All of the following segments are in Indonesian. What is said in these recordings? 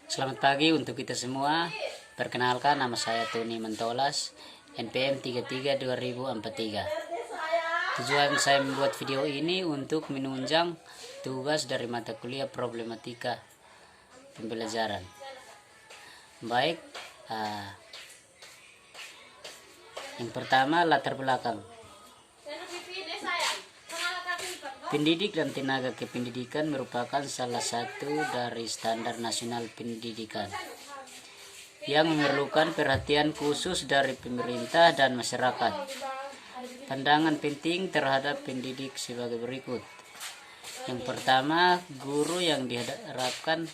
Selamat pagi untuk kita semua. Perkenalkan, nama saya Tony Mentolas, NPM 33 2043. Tujuan saya membuat video ini untuk menunjang tugas dari mata kuliah problematika pembelajaran. Baik, yang pertama latar belakang. Pendidik dan tenaga kependidikan merupakan salah satu dari standar nasional pendidikan yang memerlukan perhatian khusus dari pemerintah dan masyarakat. Pandangan penting terhadap pendidik sebagai berikut. Yang pertama, guru yang diharapkan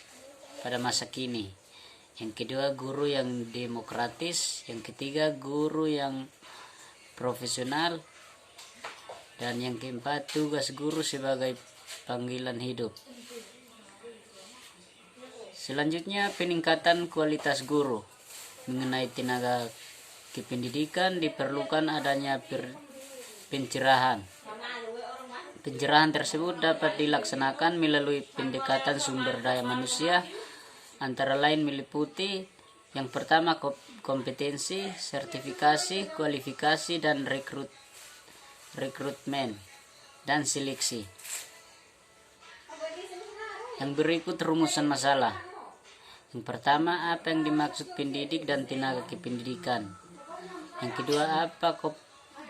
pada masa kini. Yang kedua, guru yang demokratis. Yang ketiga, guru yang profesional. Dan yang keempat, tugas guru sebagai panggilan hidup. Selanjutnya, peningkatan kualitas guru. Mengenai tenaga kependidikan diperlukan adanya pencerahan. Pencerahan tersebut dapat dilaksanakan melalui pendekatan sumber daya manusia, antara lain meliputi yang pertama kompetensi, sertifikasi, kualifikasi, dan rekrutmen dan seleksi. Yang berikut rumusan masalah. Yang pertama, apa yang dimaksud pendidik dan tenaga kependidikan? Yang kedua, apa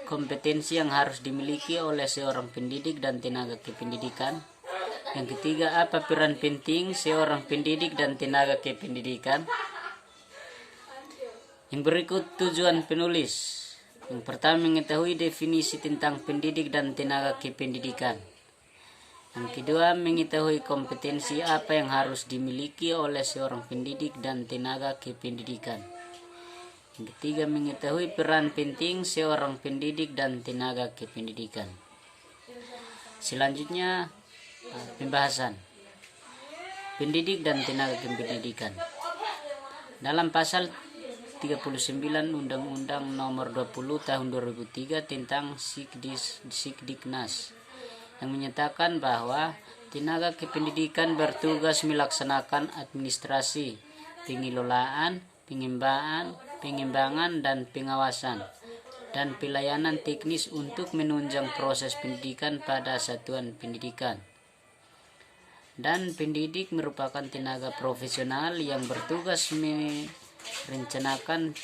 kompetensi yang harus dimiliki oleh seorang pendidik dan tenaga kependidikan? Yang ketiga, apa peran penting seorang pendidik dan tenaga kependidikan? Yang berikut tujuan penulis. Yang pertama, mengetahui definisi tentang pendidik dan tenaga kependidikan. Yang kedua, mengetahui kompetensi apa yang harus dimiliki oleh seorang pendidik dan tenaga kependidikan. Yang ketiga, mengetahui peran penting seorang pendidik dan tenaga kependidikan. Selanjutnya, pembahasan pendidik dan tenaga kependidikan. Dalam pasal 39 Undang-Undang Nomor 20 Tahun 2003 tentang Sikdiknas yang menyatakan bahwa tenaga kependidikan bertugas melaksanakan administrasi, pengelolaan, pengembangan dan pengawasan dan pelayanan teknis untuk menunjang proses pendidikan pada satuan pendidikan. Dan pendidik merupakan tenaga profesional yang bertugas merencanakan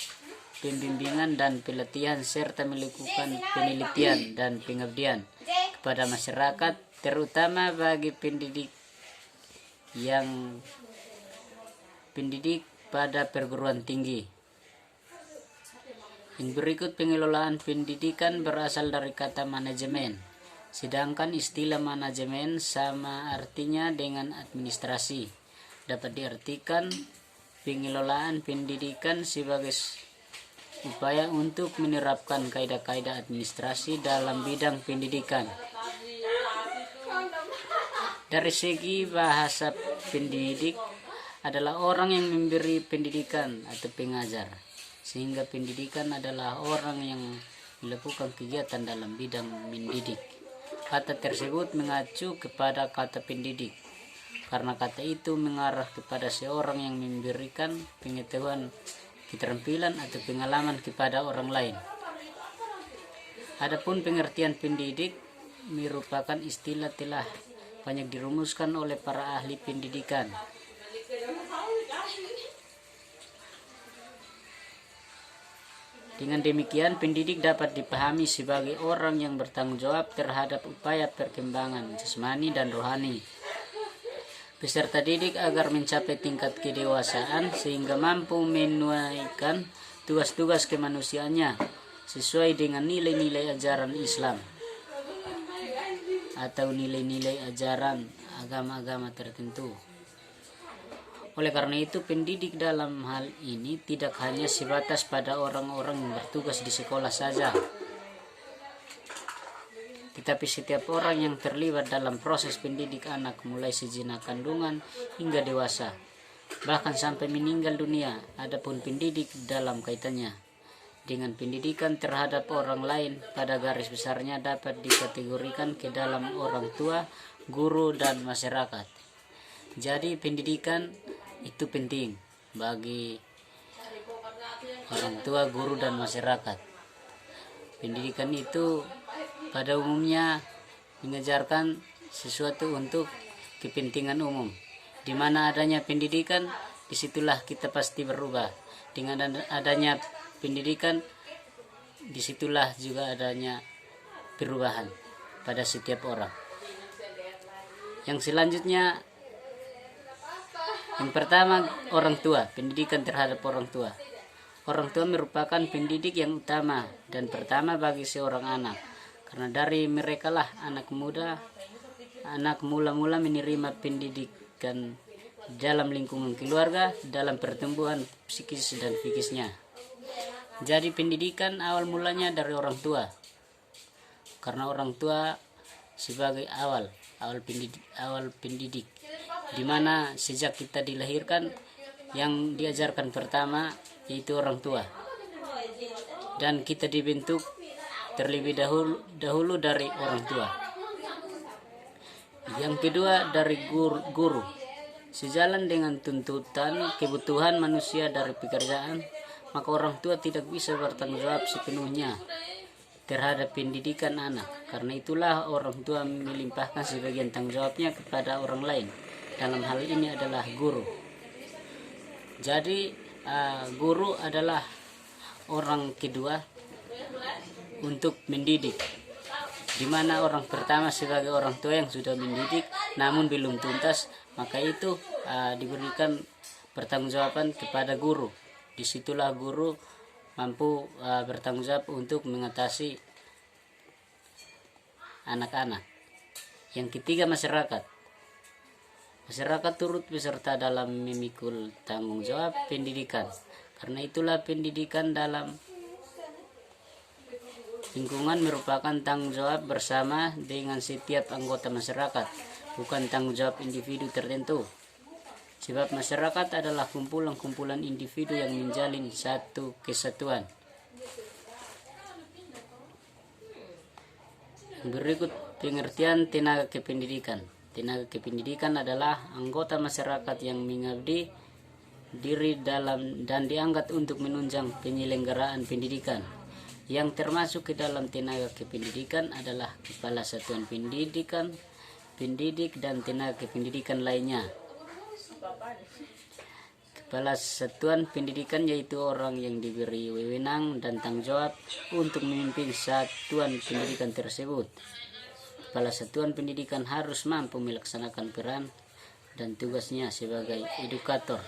pembimbingan dan pelatihan serta melakukan penelitian dan pengabdian kepada masyarakat, terutama bagi pendidik pada perguruan tinggi. Yang berikut, pengelolaan pendidikan berasal dari kata manajemen, sedangkan istilah manajemen sama artinya dengan administrasi. Dapat diartikan pengelolaan pendidikan sebagai upaya untuk menerapkan kaidah-kaidah administrasi dalam bidang pendidikan. Dari segi bahasa, pendidik adalah orang yang memberi pendidikan atau pengajar, sehingga pendidikan adalah orang yang melakukan kegiatan dalam bidang mendidik. Kata tersebut mengacu kepada kata pendidik, karena kata itu mengarah kepada seorang yang memberikan pengetahuan, keterampilan atau pengalaman kepada orang lain. Adapun pengertian pendidik merupakan istilah telah banyak dirumuskan oleh para ahli pendidikan. Dengan demikian, pendidik dapat dipahami sebagai orang yang bertanggung jawab terhadap upaya perkembangan jasmani dan rohani peserta didik agar mencapai tingkat kedewasaan sehingga mampu menunaikan tugas-tugas kemanusiaannya sesuai dengan nilai-nilai ajaran Islam atau nilai-nilai ajaran agama-agama tertentu. Oleh karena itu, pendidik dalam hal ini tidak hanya sebatas pada orang-orang yang bertugas di sekolah saja, tetapi setiap orang yang terlibat dalam proses pendidik anak mulai sejak kandungan hingga dewasa, bahkan sampai meninggal dunia. Adapun pendidik dalam kaitannya dengan pendidikan terhadap orang lain pada garis besarnya dapat dikategorikan ke dalam orang tua, guru, dan masyarakat. Jadi pendidikan itu penting bagi orang tua, guru, dan masyarakat. Pendidikan itu pada umumnya mengajarkan sesuatu untuk kepentingan umum. Di mana adanya pendidikan, disitulah kita pasti berubah. Dengan adanya pendidikan, disitulah juga adanya perubahan pada setiap orang. Yang selanjutnya, yang pertama, orang tua, pendidikan terhadap orang tua. Orang tua merupakan pendidik yang utama dan pertama bagi seorang anak, karena dari mereka lah anak mula-mula menerima pendidikan dalam lingkungan keluarga, dalam pertumbuhan psikis dan fikisnya. Jadi pendidikan awal mulanya dari orang tua, karena orang tua sebagai awal pendidik, di mana sejak kita dilahirkan yang diajarkan pertama yaitu orang tua, dan kita dibentuk terlebih dahulu dari orang tua. Yang kedua dari guru. Sejalan dengan tuntutan kebutuhan manusia dari pekerjaan, maka orang tua tidak bisa bertanggung jawab sepenuhnya terhadap pendidikan anak. Karena itulah orang tua melimpahkan sebagian tanggung jawabnya kepada orang lain. Dalam hal ini adalah guru. Jadi guru adalah orang kedua untuk mendidik, di mana orang pertama sebagai orang tua yang sudah mendidik namun belum tuntas, maka itu diberikan pertanggungjawaban kepada guru. Disitulah guru mampu bertanggung jawab untuk mengatasi anak-anak. Yang ketiga, masyarakat. Masyarakat turut beserta dalam memikul tanggung jawab pendidikan. Karena itulah pendidikan dalam lingkungan merupakan tanggung jawab bersama dengan setiap anggota masyarakat, bukan tanggung jawab individu tertentu. Sebab masyarakat adalah kumpulan-kumpulan individu yang menjalin satu kesatuan. Berikut pengertian tenaga kependidikan. Tenaga kependidikan adalah anggota masyarakat yang mengabdi diri dalam dan diangkat untuk menunjang penyelenggaraan pendidikan. Yang termasuk ke dalam tenaga kependidikan adalah kepala satuan pendidikan, pendidik, dan tenaga kependidikan lainnya. Kepala satuan pendidikan yaitu orang yang diberi wewenang dan tanggung jawab untuk memimpin satuan pendidikan tersebut. Kepala satuan pendidikan harus mampu melaksanakan peran dan tugasnya sebagai edukator,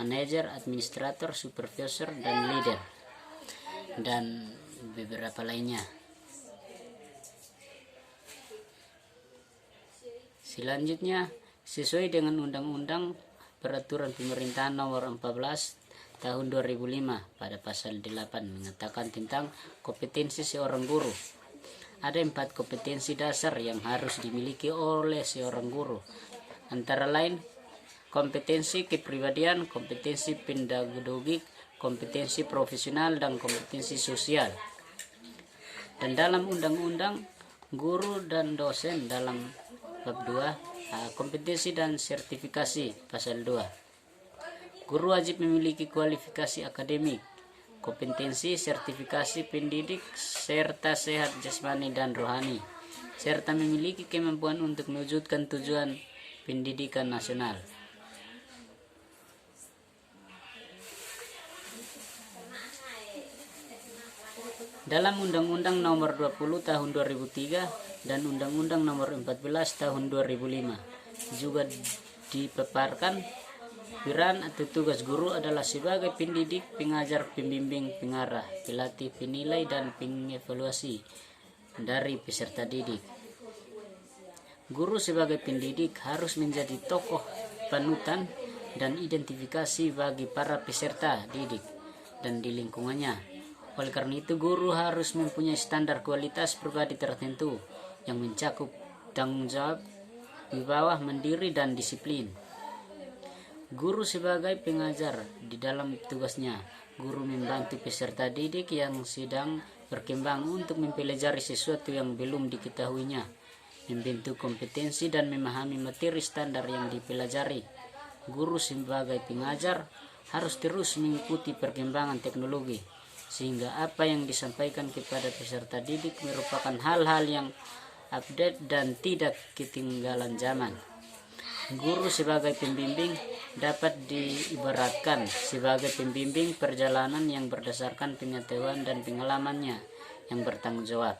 manajer, administrator, supervisor, dan leader, dan beberapa lainnya. Selanjutnya, sesuai dengan Undang-Undang Peraturan Pemerintahan Nomor 14 Tahun 2005 pada pasal 8 mengatakan tentang kompetensi seorang guru. Ada 4 kompetensi dasar yang harus dimiliki oleh seorang guru. Antara lain, kompetensi kepribadian, kompetensi pedagogik, kompetensi profesional, dan kompetensi sosial. Dan dalam undang-undang guru dan dosen dalam bab 2, kompetensi dan sertifikasi pasal 2. Guru wajib memiliki kualifikasi akademik, kompetensi, sertifikasi pendidik, serta sehat jasmani dan rohani, serta memiliki kemampuan untuk mewujudkan tujuan pendidikan nasional. Dalam Undang-Undang Nomor 20 Tahun 2003 dan Undang-Undang Nomor 14 Tahun 2005 juga dipaparkan peran atau tugas guru adalah sebagai pendidik, pengajar, pembimbing, pengarah, pelatih, penilai, dan pengevaluasi dari peserta didik. Guru sebagai pendidik harus menjadi tokoh panutan dan identifikasi bagi para peserta didik dan di lingkungannya. Oleh karena itu, guru harus mempunyai standar kualitas pribadi tertentu yang mencakup tanggung jawab, wibawa, mandiri, dan disiplin. Guru sebagai pengajar, di dalam tugasnya, guru membantu peserta didik yang sedang berkembang untuk mempelajari sesuatu yang belum diketahuinya, membentuk kompetensi dan memahami materi standar yang dipelajari. Guru sebagai pengajar harus terus mengikuti perkembangan teknologi, sehingga apa yang disampaikan kepada peserta didik merupakan hal-hal yang update dan tidak ketinggalan zaman. Guru sebagai pembimbing dapat diibaratkan sebagai pembimbing perjalanan yang berdasarkan pengetahuan dan pengalamannya yang bertanggung jawab.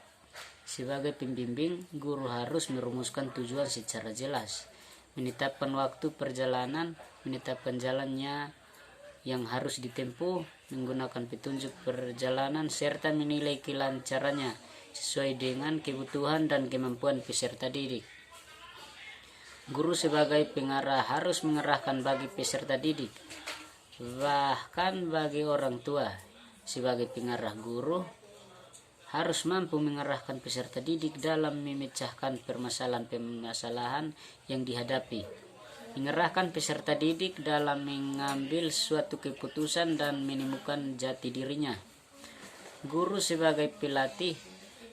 Sebagai pembimbing, guru harus merumuskan tujuan secara jelas, menetapkan waktu perjalanan, menetapkan jalannya yang harus ditempuh, menggunakan petunjuk perjalanan, serta menilai kelancarannya sesuai dengan kebutuhan dan kemampuan peserta didik. Guru sebagai pengarah harus mengarahkan bagi peserta didik, bahkan bagi orang tua. Sebagai pengarah, guru harus mampu mengarahkan peserta didik dalam memecahkan permasalahan-permasalahan yang dihadapi, mengarahkan peserta didik dalam mengambil suatu keputusan dan menemukan jati dirinya. Guru sebagai pelatih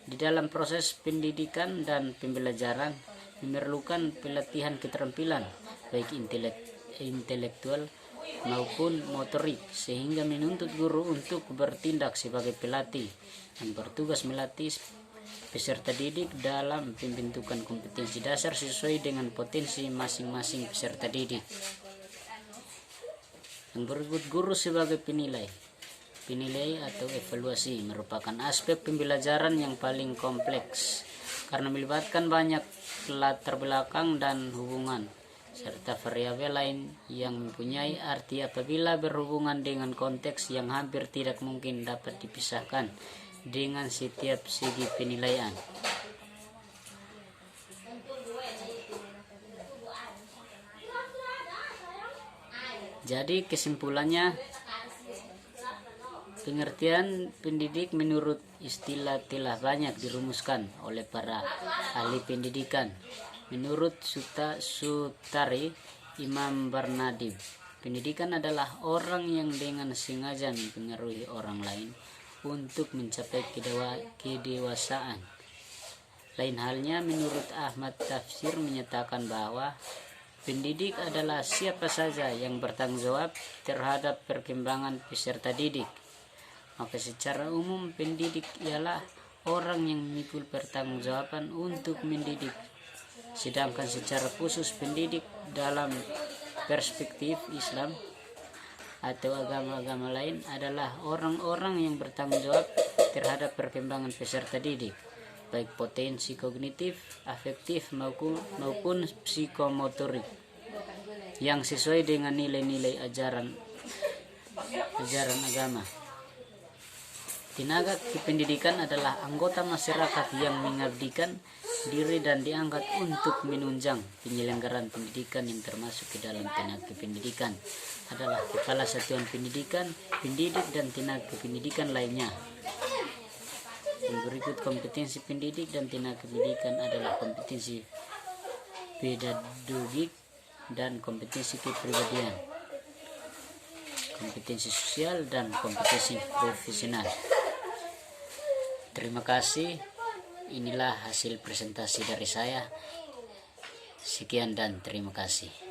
di dalam proses pendidikan dan pembelajaran memerlukan pelatihan keterampilan baik intelektual maupun motorik, sehingga menuntut guru untuk bertindak sebagai pelatih yang bertugas melatih peserta didik dalam pembentukan kompetensi dasar sesuai dengan potensi masing-masing peserta didik. Yang berikut, guru sebagai penilai. Penilai atau evaluasi merupakan aspek pembelajaran yang paling kompleks karena melibatkan banyak latar belakang dan hubungan serta variabel lain yang mempunyai arti apabila berhubungan dengan konteks yang hampir tidak mungkin dapat dipisahkan dengan setiap segi penilaian. Jadi kesimpulannya, pengertian pendidik menurut istilah telah banyak dirumuskan oleh para ahli pendidikan. Menurut Sutari Imam Barnadi, pendidikan adalah orang yang dengan sengaja mempengaruhi orang lain untuk mencapai kedewasaan. Lain halnya, menurut Ahmad Tafsir menyatakan bahwa pendidik adalah siapa saja yang bertanggung jawab terhadap perkembangan peserta didik. Maka secara umum pendidik ialah orang yang memikul pertanggungjawaban untuk mendidik. Sedangkan secara khusus pendidik dalam perspektif Islam atau agama-agama lain adalah orang-orang yang bertanggung jawab terhadap perkembangan peserta didik, baik potensi kognitif, afektif maupun psikomotorik, yang sesuai dengan nilai-nilai ajaran agama. Tenaga kependidikan adalah anggota masyarakat yang mengabdikan diri dan diangkat untuk menunjang penyelenggaraan pendidikan, yang termasuk ke dalam tenaga kependidikan adalah kepala satuan pendidikan, pendidik, dan tenaga kependidikan lainnya. Yang berikut, kompetensi pendidik dan tenaga pendidikan adalah kompetensi pedagogik dan kompetensi kepribadian, kompetensi sosial, dan kompetensi profesional. Terima kasih. Inilah hasil presentasi dari saya. Sekian dan terima kasih.